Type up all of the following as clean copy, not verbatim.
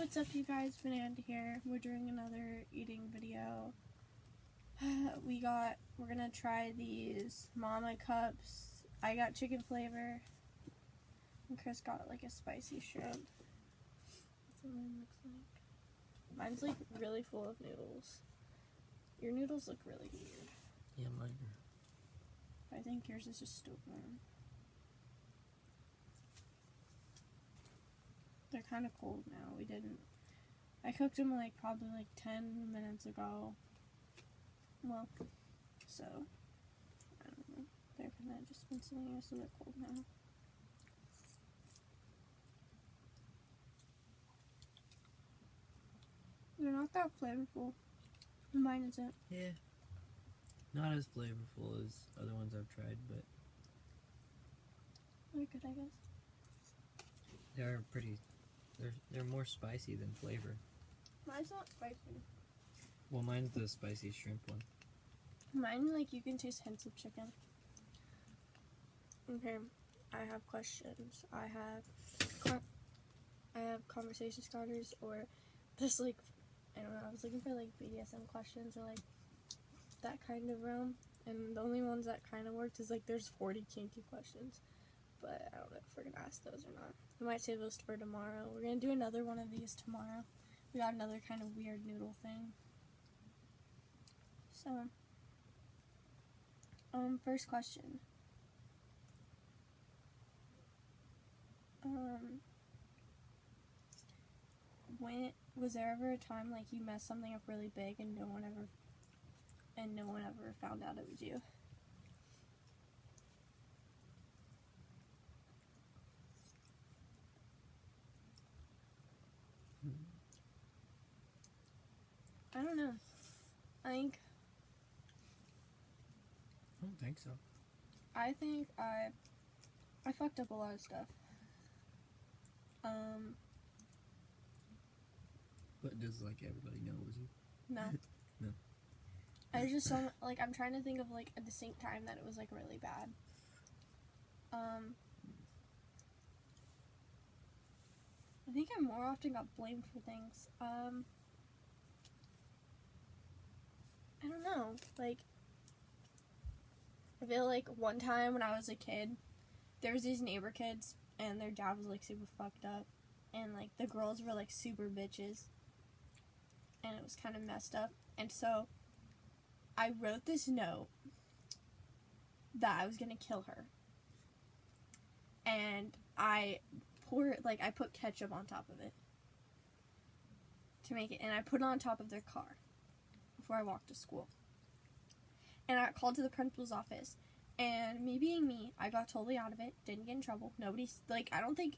What's up, you guys? Bananda here. We're doing another eating video. We're gonna try these mama cups. I got chicken flavor. And Chris got like a spicy shrimp. That's what mine looks like. Mine's like really full of noodles. Your noodles look really weird. Yeah, mine are. I think yours is just still warm. They're kind of cold now. I cooked them probably 10 minutes ago. Well, so, I don't know. They're kind of just been sitting here, so they're cold now. They're not that flavorful. Mine isn't. Yeah. Not as flavorful as other ones I've tried, but They're good, I guess. they're pretty. They're more spicy than flavor. Mine's not spicy. Well, mine's the spicy shrimp one. Mine, you can taste hints of chicken. Okay, I have questions. I have conversation starters, or just I don't know, I was looking for BDSM questions, or that kind of realm. And the only ones that kind of worked is there's 40 kinky questions. But I don't know if we're gonna ask those or not. We might save those for tomorrow. We're gonna do another one of these tomorrow. We got another kind of weird noodle thing. So, first question. Was there ever a time you messed something up really big and no one ever found out it was you? I don't know. I don't think so. I think I fucked up a lot of stuff. But does everybody know it was you? No. No. I was just so I'm trying to think of a distinct time that it was really bad. I think I more often got blamed for things. I don't know. I feel one time when I was a kid, there was these neighbor kids, and their dad was super fucked up, and the girls were super bitches, and it was kind of messed up. And so I wrote this note that I was gonna kill her, and I put ketchup on top of it to make it, and I put it on top of their car before I walked to school. And I called to the principal's office, and me being me, I got totally out of it, didn't get in trouble. Nobody's, I don't think,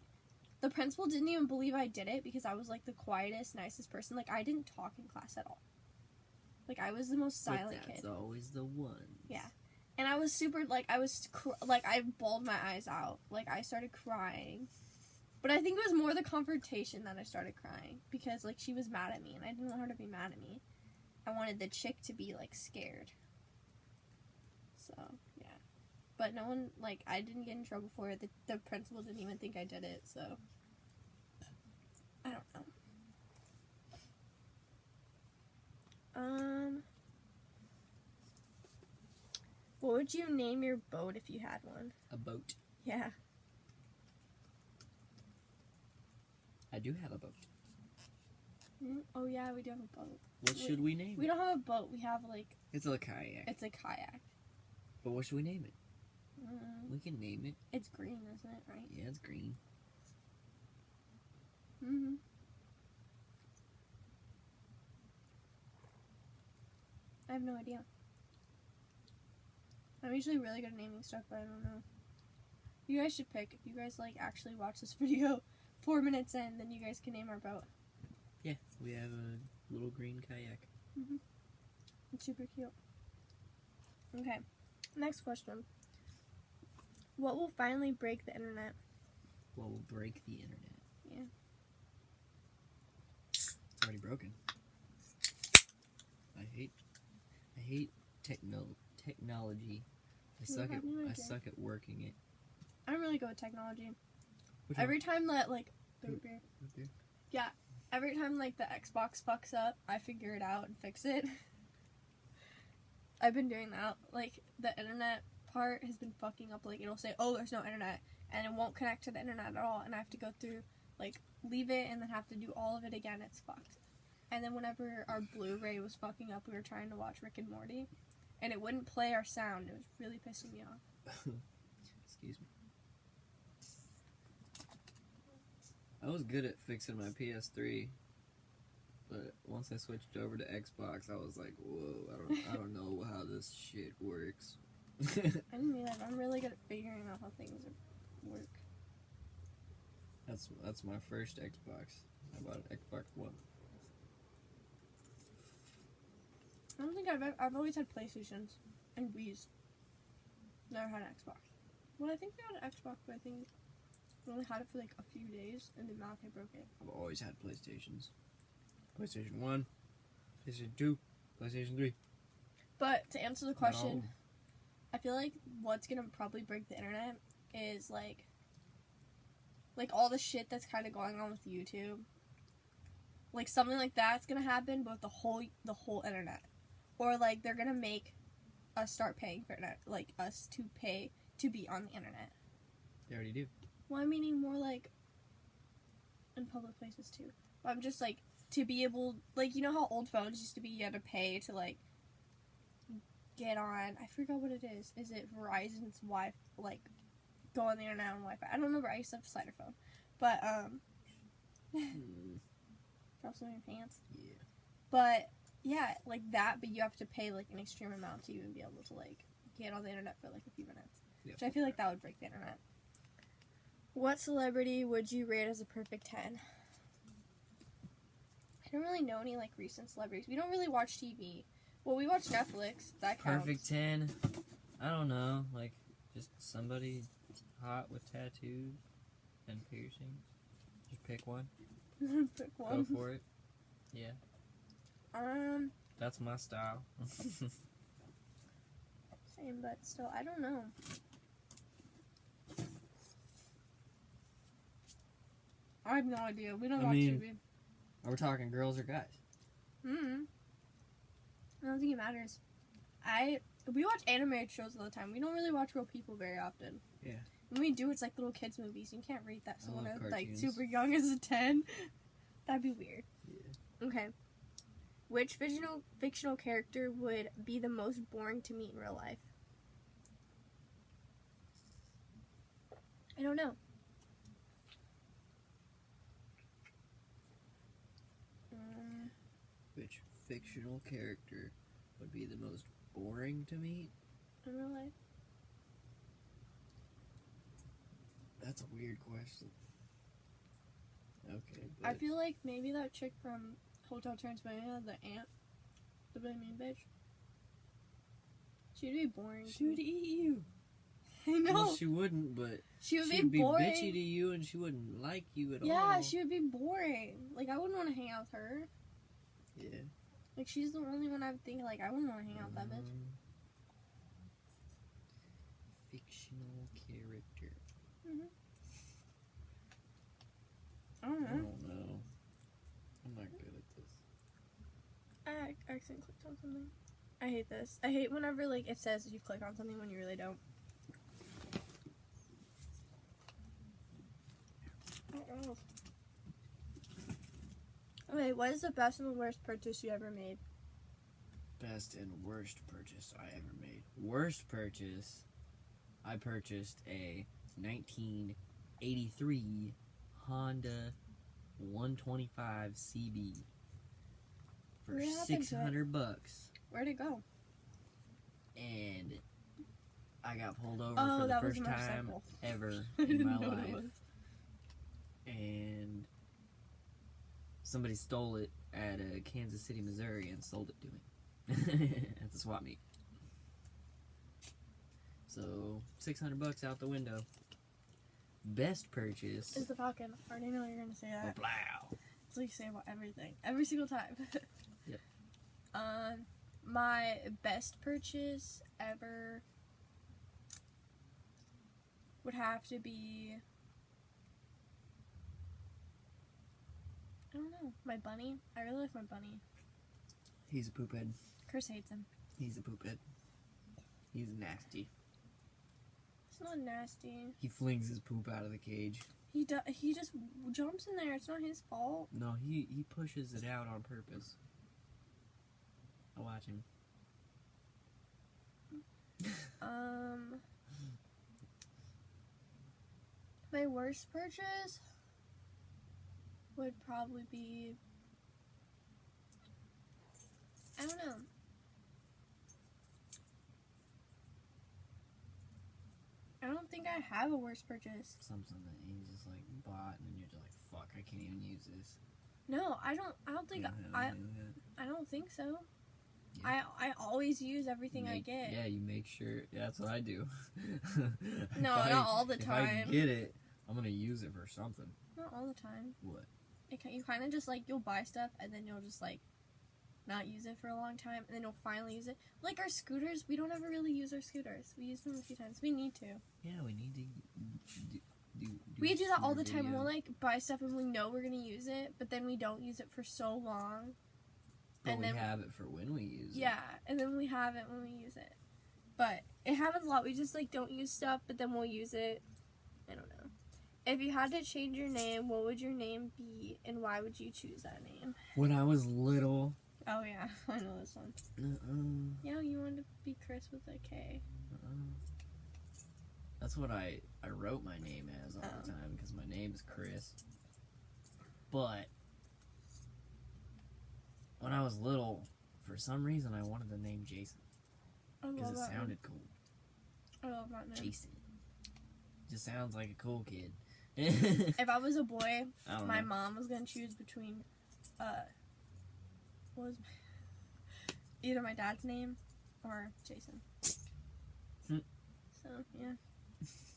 the principal didn't even believe I did it, because I was, the quietest, nicest person. I didn't talk in class at all. I was the most silent kid. That's always the one. Yeah. And I was super, I bawled my eyes out. I started crying. But I think it was more the confrontation that I started crying, because, she was mad at me, and I didn't want her to be mad at me. I wanted the chick to be, scared. So, yeah. But no one, I didn't get in trouble for it. The principal didn't even think I did it, so. I don't know. What would you name your boat if you had one? A boat. Yeah. I do have a boat. Oh, yeah, we do have a boat. What should we name it? We don't have a boat. We have, It's a kayak. It's a kayak. But what should we name it? We can name it. It's green, isn't it, right? Yeah, it's green. Mm-hmm. I have no idea. I'm usually really good at naming stuff, but I don't know. You guys should pick. If you guys, actually watch this video 4 minutes in, then you guys can name our boat. Yeah, we have a little green kayak. Mm-hmm. It's super cute. Okay, next question. What will finally break the internet? What will break the internet? Yeah. It's already broken. I hate technology. I suck at working it. I don't really go with technology. Which Every one? time that Root beer? yeah, every time like the Xbox fucks up, I figure it out and fix it. I've been doing that. Like the internet part has been fucking up. Like it'll say, "Oh, there's no internet," and it won't connect to the internet at all, and I have to go through like leave it and then have to do all of it again. It's fucked. And then whenever our Blu-ray was fucking up, we were trying to watch Rick and Morty, and it wouldn't play our sound. It was really pissing me off. Excuse me. I was good at fixing my PS3, but once I switched over to Xbox, I was like, "Whoa, I don't know how this shit works." I didn't mean that. I'm really good at figuring out how things work. That's my first Xbox. I bought an Xbox One. I don't think I've always had PlayStations and Wii's. Never had an Xbox. Well, I think we had an Xbox, but I think we only had it for like a few days, and then Malachi broke it. I've always had PlayStations. PlayStation 1, PlayStation 2, PlayStation 3. But to answer the question, No. I feel like what's gonna probably break the internet is like all the shit that's kind of going on with YouTube. Like something like that's gonna happen, but the whole internet, or like they're gonna make us start paying for internet, like us to pay to be on the internet. They already do. Well, I'm meaning more like in public places too. But I'm just like to be able, like, you know how old phones used to be, you had to pay to like get on. I forgot what it is. Is it Verizon's Wi-Fi? Like go on the internet on Wi-Fi. I don't remember. I used to have a slider phone, but drop some in your pants. Yeah. But yeah, like that. But you have to pay like an extreme amount to even be able to like get on the internet for like a few minutes. Yeah. Which I feel like that would break the internet. What celebrity would you rate as a perfect 10? I don't really know any like recent celebrities. We don't really watch TV. Well, we watch Netflix. That counts. Perfect 10. I don't know. Like, just somebody hot with tattoos and piercings. Just pick one. Pick one. Go for it. Yeah. That's my style. Same, but still, I don't know. I have no idea. We don't watch TV. Are we talking girls or guys? I don't think it matters. We watch animated shows all the time. We don't really watch real people very often. Yeah. When we do, it's like little kids movies. You can't rate that someone love as like cartoons. super young as a 10. That'd be weird. Yeah. Okay. Which fictional character would be the most boring to meet in real life? I don't know. Which fictional character would be the most boring to meet? In real life? That's a weird question. Okay. I feel like maybe that chick from Hotel Transylvania, the aunt, the really mean bitch. She'd be boring. She would eat you. I know. Well, she wouldn't, but She would she'd be boring. bitchy to you and she wouldn't like you at all. Yeah, she would be boring. Like, I wouldn't want to hang out with her. Yeah. Like, she's the only one I would think, like, I wouldn't want to hang out with that bitch. Fictional character. I don't I know. don't know. I'm not good at this. I accidentally clicked on something. I hate this. I hate whenever, like, it says you click on something when you really don't. Oh. Okay, what is the best and the worst purchase you ever made? Best and worst purchase I ever made. Worst purchase, I purchased a 1983 Honda 125 CB for What happened to it? $600, Where'd it go? and I got pulled over Oh, for the that was a first time motorcycle. ever I in didn't my know what it life, was. and somebody stole it at Kansas City, Missouri, and sold it to me at the swap meet. So $600 out the window. Best purchase. Is the Falcon. I already know you're gonna say that. Wow. It's like you say about everything. Every single time. Yep. My best purchase ever would have to be I don't know. My bunny. I really like my bunny. He's a poop head. Chris hates him. He's a poop head. He's nasty. It's not nasty. He flings his poop out of the cage. He just jumps in there. It's not his fault. No, he pushes it out on purpose. I watch him. My worst purchase would probably be, I don't know. I don't think I have a worst purchase. Something that you just like bought and you're just like, fuck, I can't even use this. No, I don't think I don't think so. Yeah. I always use everything I get. Yeah, you make sure. Yeah, that's what I do. No, not all the time. If I get it, I'm gonna use it for something. Not all the time. What? You kind of just like, you'll buy stuff and then you'll just like not use it for a long time and then you'll finally use it. Like our scooters, we don't ever really use our scooters. We use them a few times. We need to. Yeah, we need to we do that all the time. Video. We'll like buy stuff and we know we're gonna use it, but then we don't use it for so long. But and we then have it for when we use it. Yeah, and then we have it when we use it. But it happens a lot. We just like don't use stuff, but then we'll use it. I don't know. If you had to change your name, what would your name be, and why would you choose that name? When I was little. Oh yeah, I know this one. Yeah, you wanted to be Chris with a K. That's what I wrote my name as all the time, because my name is Chris. But when I was little, for some reason, I wanted the name Jason. Because it sounded cool. I love that name. Jason. Just sounds like a cool kid. If I was a boy, my mom was going to choose between, either my dad's name or Jason. So, yeah.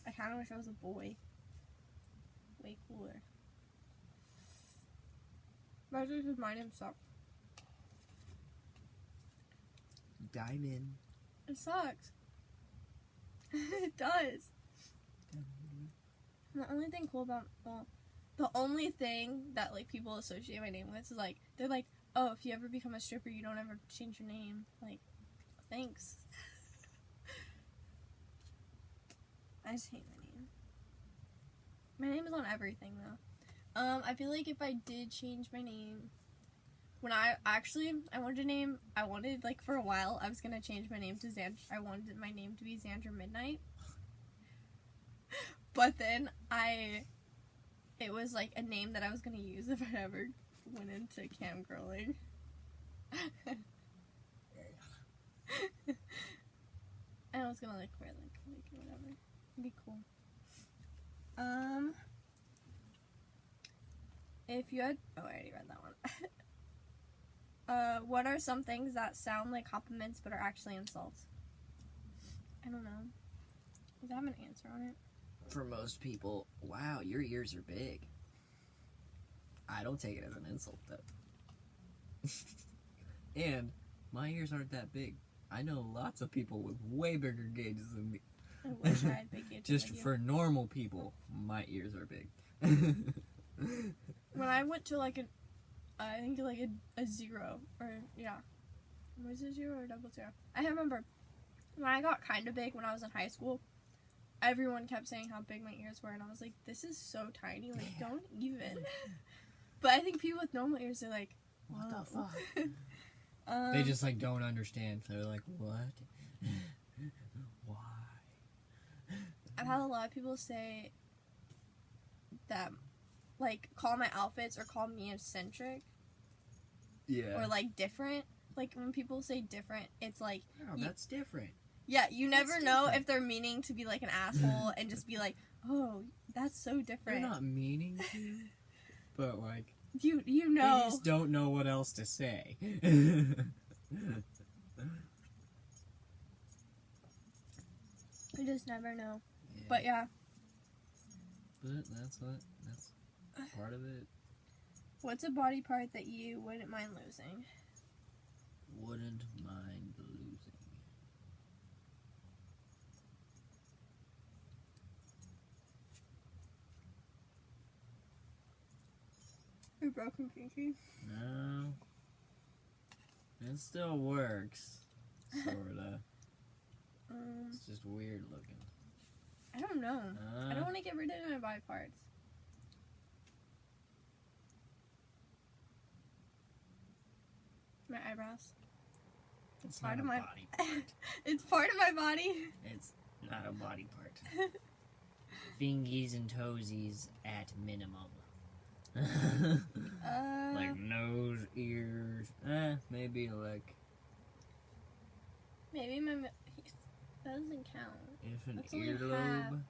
I kind of wish I was a boy. Way cooler. But just my name sucks. Diamond. It sucks. It does. The only thing cool about, the only thing that like people associate my name with is like, they're like, oh, if you ever become a stripper, you don't ever change your name. Like, thanks. I just hate my name. My name is on everything though. I feel like if I did change my name, when I wanted like for a while, I was gonna change my name to I wanted my name to be Xandra Midnight. But then it was like a name that I was gonna use if I ever went into cam girling. And I was gonna like wear like whatever. It'd be cool. If you had, I already read that one. What are some things that sound like compliments but are actually insults? I don't know. Does that have an answer on it? For most people, wow, your ears are big. I don't take it as an insult, though. And my ears aren't that big. I know lots of people with way bigger gauges than me. I wish I had big gauges. Just for normal people, my ears are big. When I went to like I think like a 0, or yeah. Was it 0 or 00? I remember when I got kind of big when I was in high school, everyone kept saying how big my ears were, and I was like, this is so tiny, like, don't even. But I think people with normal ears are like, what the fuck? They just, like, don't understand. They're like, what? Why? I've had a lot of people say that, like, call my outfits or call me eccentric. Yeah. Or, like, different. Like, when people say different, it's like... Oh, that's different. Yeah, you never know if they're meaning to be like an asshole and just be like, oh, that's so different. They're not meaning to, but like... You know. They just don't know what else to say. You just never know. Yeah. But yeah. But that's part of it. What's a body part that you wouldn't mind losing? Wouldn't mind losing. Your broken pinky? No. It still works. Sorta. It's just weird looking. I don't know. I don't want to get rid of my body parts. My eyebrows. It's Part not of a my body part. It's part of my body. It's not a body part. Fingies and toesies at minimum. Like nose, ears, maybe like... Maybe my... That doesn't count. If an That's only half. earlobe...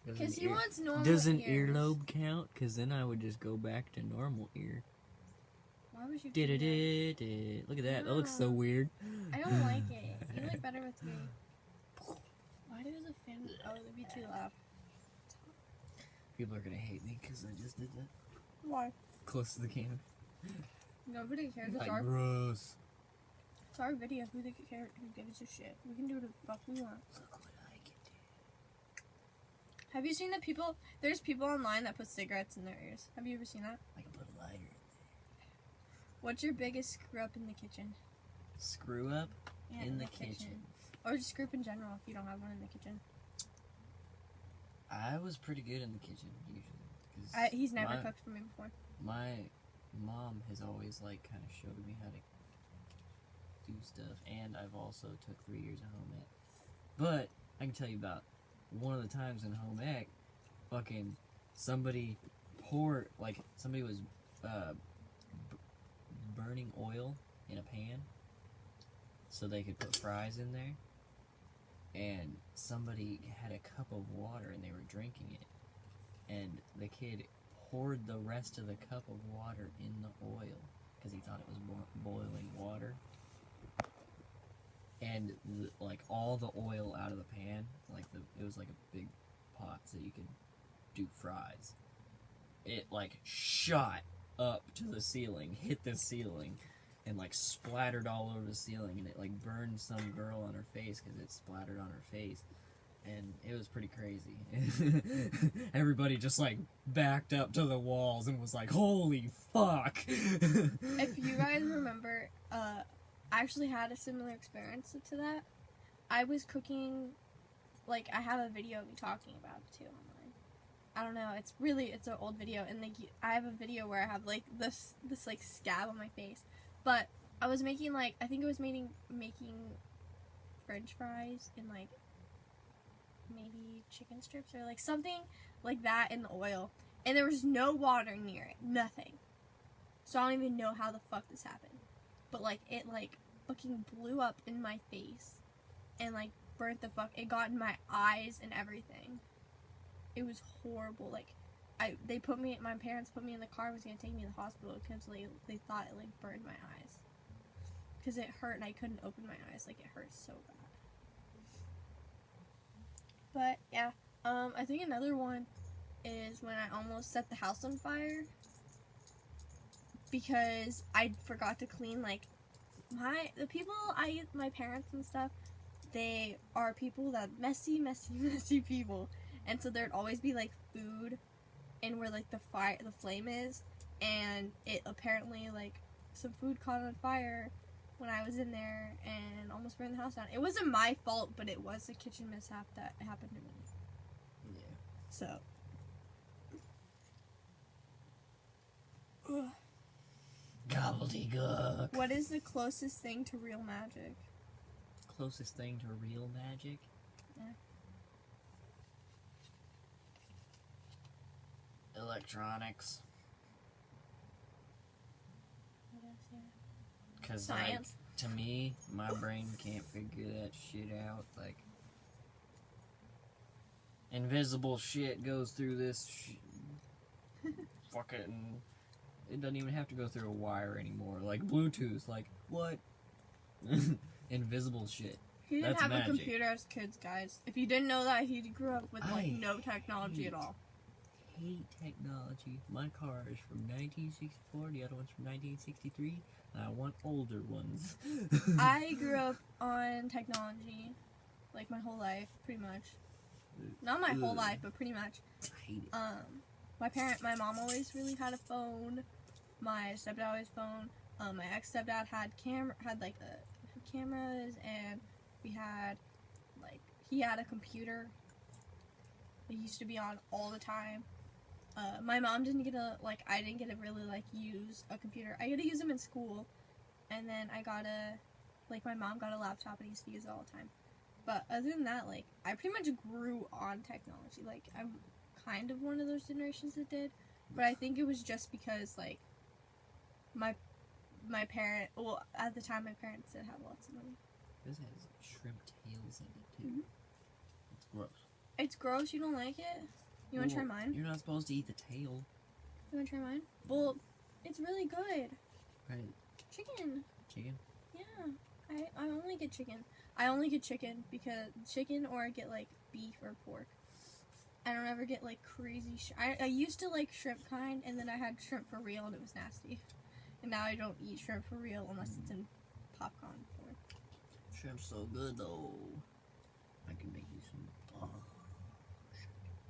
Because he wants normal Does an ears. earlobe count? Because then I would just go back to normal ear. Why would you do that? Look at that. That looks so weird. I don't like it. You look better with me. Why does a fan... Oh, that'd be too loud. People are gonna hate me because I just did that. Why? Close to the camera. Nobody cares. Like, It's gross. our video. Who gives a shit? We can do what the fuck we want. Look what I can do. Have you seen the people? There's people online that put cigarettes in their ears. Have you ever seen that? I can put a lighter. What's your biggest screw up in the kitchen? Screw up Yeah, in the kitchen. Or just screw up in general if you don't have one in the kitchen. I was pretty good in the kitchen usually. 'Cause He's never cooked for me before. My mom has always like kind of showed me how to do stuff, and I've also took 3 years of home ec. But I can tell you about one of the times in home ec, fucking somebody was burning oil in a pan so they could put fries in there, and somebody had a cup of water and they were drinking it, and the kid poured the rest of the cup of water in the oil because he thought it was boiling water, and like all the oil out of the pan, it was like a big pot so you could do fries. It like shot up to the ceiling, hit the ceiling, and like splattered all over the ceiling, and it like burned some girl on her face because it splattered on her face, and it was pretty crazy. Everybody just like backed up to the walls and was like, holy fuck. If you guys remember, I actually had a similar experience to that. I was cooking, like, I have a video of me talking about it too online. I don't know, it's an old video, and like I have a video where I have like this like scab on my face. But I was making like, I think it was making French fries and like maybe chicken strips or like something like that in the oil, and there was no water near it, nothing. So I don't even know how the fuck this happened, but like it like fucking blew up in my face and like burnt the fuck. It got in my eyes and everything. It was horrible. Like my parents put me in the car, was gonna take me to the hospital because they thought it like burned my eyes because it hurt and I couldn't open my eyes. Like it hurt so bad. But yeah, I think another one is when I almost set the house on fire because I forgot to clean like my parents and stuff. They are people that messy people, and so there'd always be like food and where like the flame is, and it apparently like some food caught on fire when I was in there and almost burned the house down. It wasn't my fault, but it was a kitchen mishap that happened to me. Yeah. So. Gobbledygook. What is the closest thing to real magic? Closest thing to real magic? Yeah. Electronics. What else, yeah? Because, like, Science. to me, my brain can't figure that shit out. Like, invisible shit goes through this fucking... It doesn't even have to go through a wire anymore. Like, Bluetooth. Like, what? Invisible shit. He didn't That's have magic. a computer as kids, guys. If you didn't know that, he grew up with like no technology at all. Hate technology. My car is from 1964, the other one's from 1963, and I want older ones. I grew up on technology, like my whole life, pretty much. Not my whole life, but pretty much. I hate it. My mom always really had a phone. My stepdad always phone. My ex-stepdad had cameras, and we had, like, he had a computer. It used to be on all the time. My mom didn't get I didn't get to really, like, use a computer. I get to use them in school, and then my mom got a laptop and I used to use it all the time. But other than that, like, I pretty much grew on technology. Like, I'm kind of one of those generations that did, but I think it was just because, like, my at the time, my parents did have lots of money. This has shrimp tails in it, too. Mm-hmm. It's gross. It's gross? You don't like it? You want to try mine? You're not supposed to eat the tail. You want to try mine? Well, it's really good. Right. Chicken. Chicken? Yeah. I only get chicken. I only get chicken or I get, like, beef or pork. I don't ever get, like, crazy I used to like shrimp kind, and then I had shrimp for real, and it was nasty. And now I don't eat shrimp for real unless it's in popcorn form. Shrimp's so good, though. I can make you some.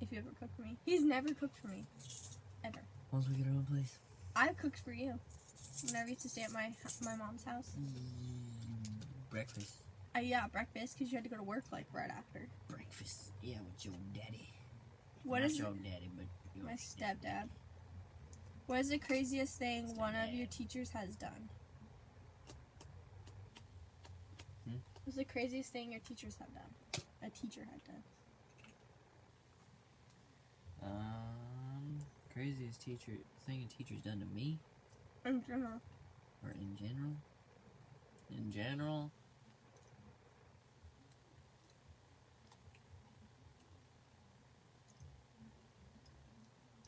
If you ever cook for me. He's never cooked for me. Ever. Once we get our own place. I've cooked for you. Whenever I used to stay at my mom's house. Breakfast. Yeah, breakfast, because you had to go to work, like, right after. Breakfast. Yeah, with your daddy. What Not is your daddy, but your my stepdad. What is the craziest thing one of your teachers has done? What's the craziest thing your teachers have done? A teacher had done. Craziest thing a teacher's done to me? In general. Or in general? In general?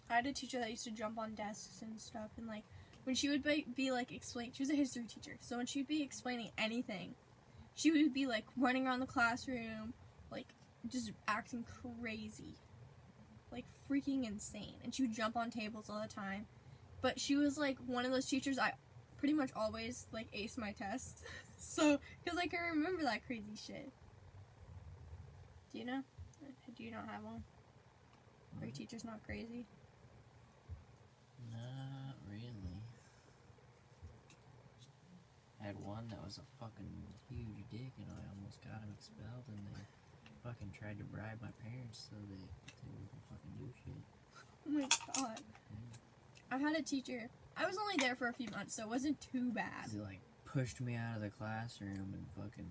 I had a teacher that used to jump on desks and stuff, and, like, when she would be like, explain, she was a history teacher, so when she'd be explaining anything, she would be, like, running around the classroom, like, just acting crazy. Like, freaking insane. And she would jump on tables all the time. But she was, like, one of those teachers I pretty much always, like, aced my tests. So, because I can remember that crazy shit. Do you know? Do you not have one? Or your teacher's not crazy? Not really. I had one that was a fucking huge dick, and I almost got him expelled, and they fucking tried to bribe my parents so they wouldn't fucking do shit. Oh my god. I've had a teacher. I was only there for a few months, so it wasn't too bad. He, like, pushed me out of the classroom and fucking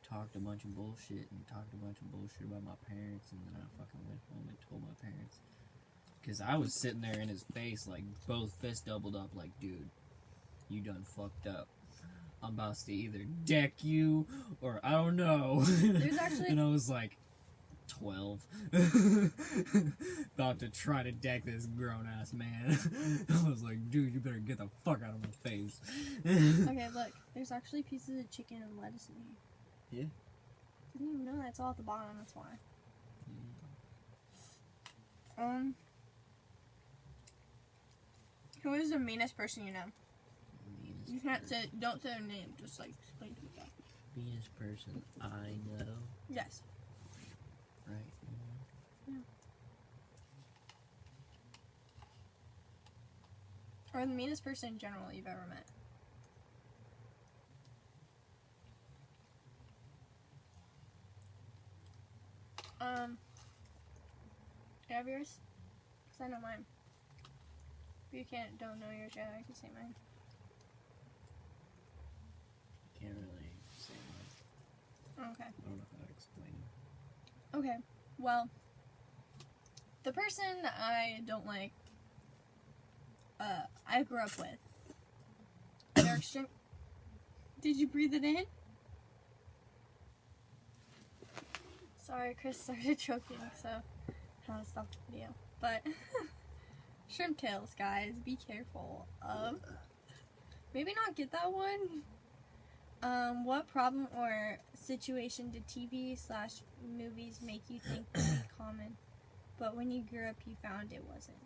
talked a bunch of bullshit about my parents, and then I fucking went home and told my parents. Because I was sitting there in his face, like, both fists doubled up, like, dude, you done fucked up. I'm about to either deck you, or I don't know. There's actually... And I was like, 12. About to try to deck this grown-ass man. I was like, dude, you better get the fuck out of my face. Okay, look. There's actually pieces of chicken and lettuce in here. Yeah? Didn't even know that's all at the bottom, that's why. Who is the meanest person you know? You can't say, don't say their name, just, like, explain to me that. Meanest person I know? Yes. Right. Yeah. Or the meanest person in general you've ever met. Do you have yours? Because I know mine. If you don't know yours yet, I can say mine. Can't really say mine. Okay. I don't know how to explain it. Okay. Well, the person I don't like, I grew up with. They're extreme. Did you breathe it in? Sorry, Chris started choking, so I had to stop the video. But, shrimp tails, guys, be careful of. Maybe not get that one. What problem or situation did TV/movies make you think was common, but when you grew up you found it wasn't?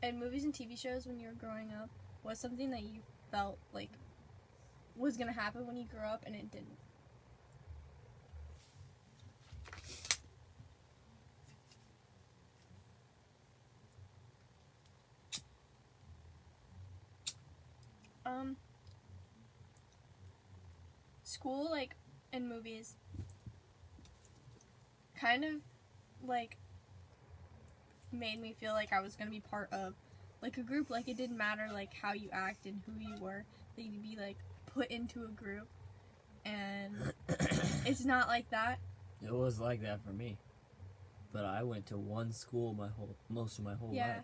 And movies and TV shows when you were growing up was something that you felt like was gonna happen when you grew up and it didn't. School, like, and movies kind of, like, made me feel like I was gonna be part of, like, a group. Like, it didn't matter, like, how you act and who you were. That you'd be, like, put into a group. And it's not like that. It was like that for me. But I went to one school most of my whole life.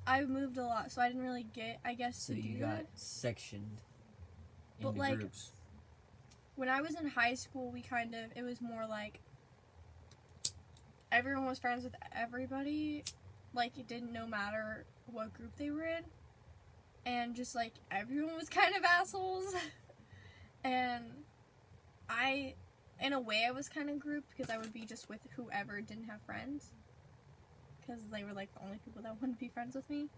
I moved a lot, so I didn't really get, I guess, So to do you that. got sectioned But, into like, groups. When I was in high school, it was more like everyone was friends with everybody. Like, it didn't no matter what group they were in. And just, like, everyone was kind of assholes. And in a way, I was kind of grouped because I would be just with whoever didn't have friends. Because they were, like, the only people that wouldn't be friends with me.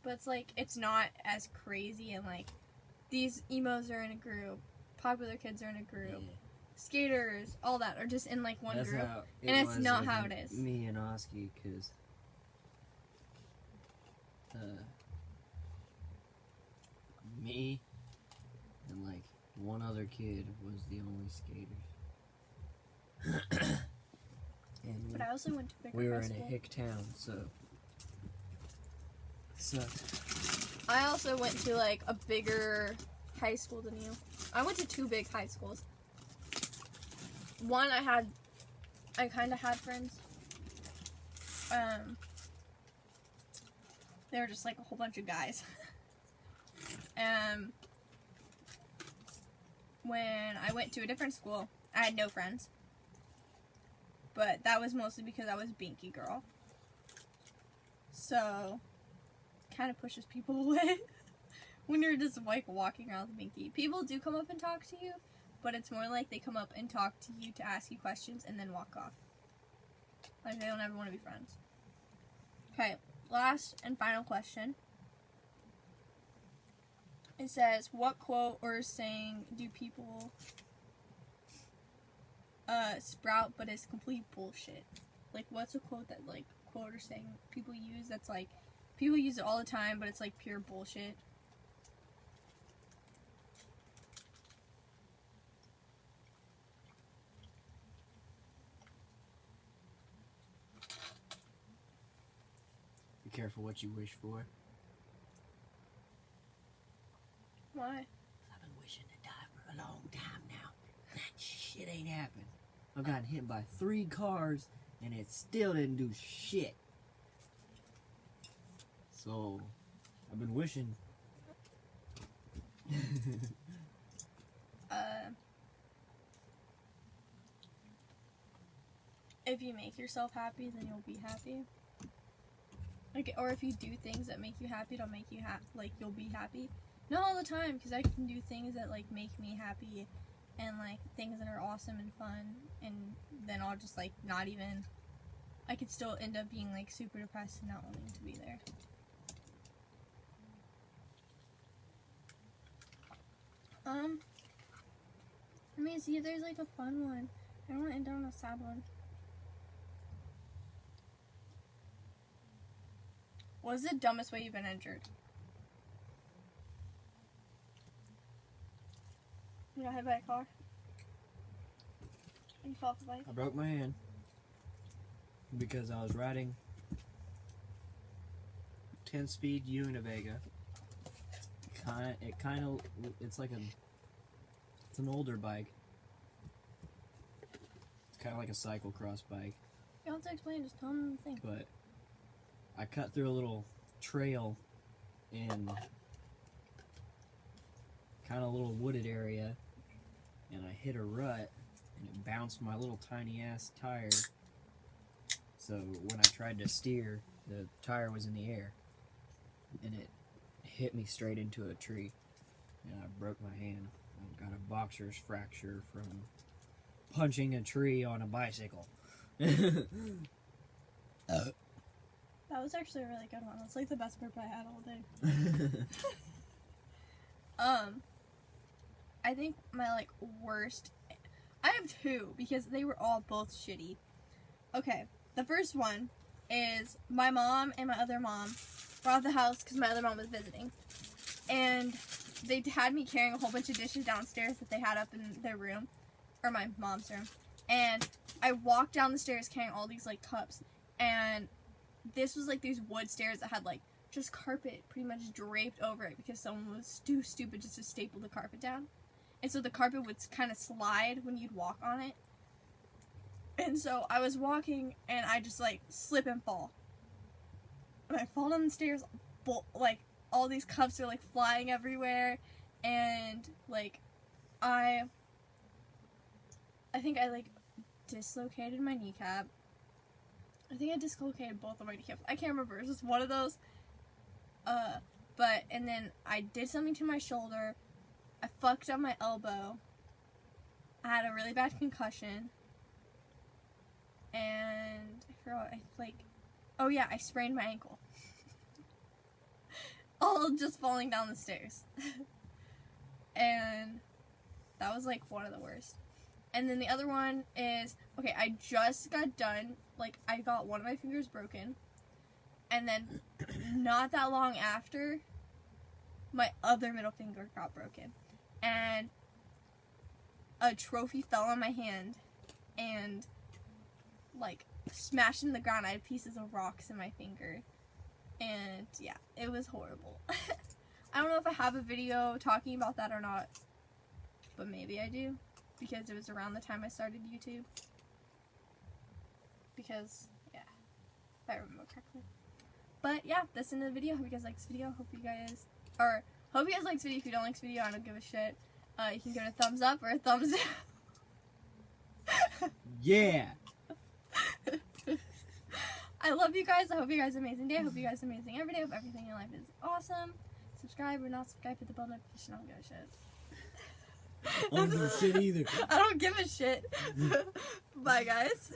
But it's, like, it's not as crazy, and, like, these emos are in a group, popular kids are in a group, skaters, all that are just in, like, one That's group. how And it's not how it is. Me and Oski, because me and, like, one other kid was the only skaters. And But I also went to bigger we were high in a school. hick town, so sucked. I also went to, like, a bigger high school than you. I went to 2 big high schools. One, I kind of had friends. They were just, like, a whole bunch of guys. When I went to a different school, I had no friends. But that was mostly because I was binky girl. So, kind of pushes people away when you're just, like, walking around with binky. People do come up and talk to you, but it's more like they come up and talk to you to ask you questions and then walk off. Like, they don't ever want to be friends. Okay, last and final question. It says, what quote or saying do people sprout but is complete bullshit? Like, what's a quote that, like, quote or saying people use that's, like, people use it all the time, but it's, like, pure bullshit? Be careful what you wish for. Why? I've been wishing to die for a long time now. That shit ain't happened. I've gotten hit by 3 cars, and it still didn't do shit. So, I've been wishing. If you make yourself happy, then you'll be happy. Like, or if you do things that make you happy, it'll make you like, you'll be happy. Not all the time, because I can do things that, like, make me happy, and, like, things that are awesome and fun, and then I'll just, like, not even, I could still end up being, like, super depressed and not wanting to be there. Let me see if there's, like, a fun one. I don't want to end on a sad one. What's the dumbest way you've been injured? You got hit by a car? You fell off the bike? I broke my hand because I was riding 10-speed Univega. It's an older bike. It's kind of like a cyclocross bike. You don't have to explain, just tell them the thing. But I cut through a little trail in kind of a little wooded area, and I hit a rut, and it bounced my little tiny ass tire. So when I tried to steer, the tire was in the air, and it hit me straight into a tree, and I broke my hand. I got a boxer's fracture from punching a tree on a bicycle. That was actually a really good one. That's like the best burp I had all day. I think my, like, worst, I have 2 because they were all both shitty. Okay, the first one is my mom and my other mom were at the house because my other mom was visiting. And they had me carrying a whole bunch of dishes downstairs that they had up in their room, or my mom's room. And I walked down the stairs carrying all these, like, cups. And this was, like, these wood stairs that had, like, just carpet pretty much draped over it because someone was too stupid just to staple the carpet down. And so the carpet would kind of slide when you'd walk on it. And so I was walking, and I just, like, slip and fall. And I fall down the stairs, like, all these cups are, like, flying everywhere. And, like, I think I, like, dislocated my kneecap. I think I dislocated both of my kneecaps. I can't remember. It was just one of those. And then I did something to my shoulder. I fucked up my elbow. I had a really bad concussion. And I forgot, I sprained my ankle. All just falling down the stairs. And that was, like, one of the worst. And then the other one is, okay, I just got done, like, I got one of my fingers broken. And then, not that long after, my other middle finger got broken. And a trophy fell on my hand and, like, smashed in the ground. I had pieces of rocks in my finger. And, yeah, it was horrible. I don't know if I have a video talking about that or not. But maybe I do. Because it was around the time I started YouTube. Because, yeah, if I remember correctly. But, yeah, that's the end of the video. Hope you guys like this video. Hope you guys like this video. If you don't like this video, I don't give a shit. You can give it a thumbs up or a thumbs down. Yeah! I love you guys. I hope you guys have an amazing day. I hope you guys are amazing every day. I hope everything in your life is awesome. Subscribe or not subscribe, hit the bell notification. I don't give a shit. I don't give a shit either. I don't give a shit. Bye, guys.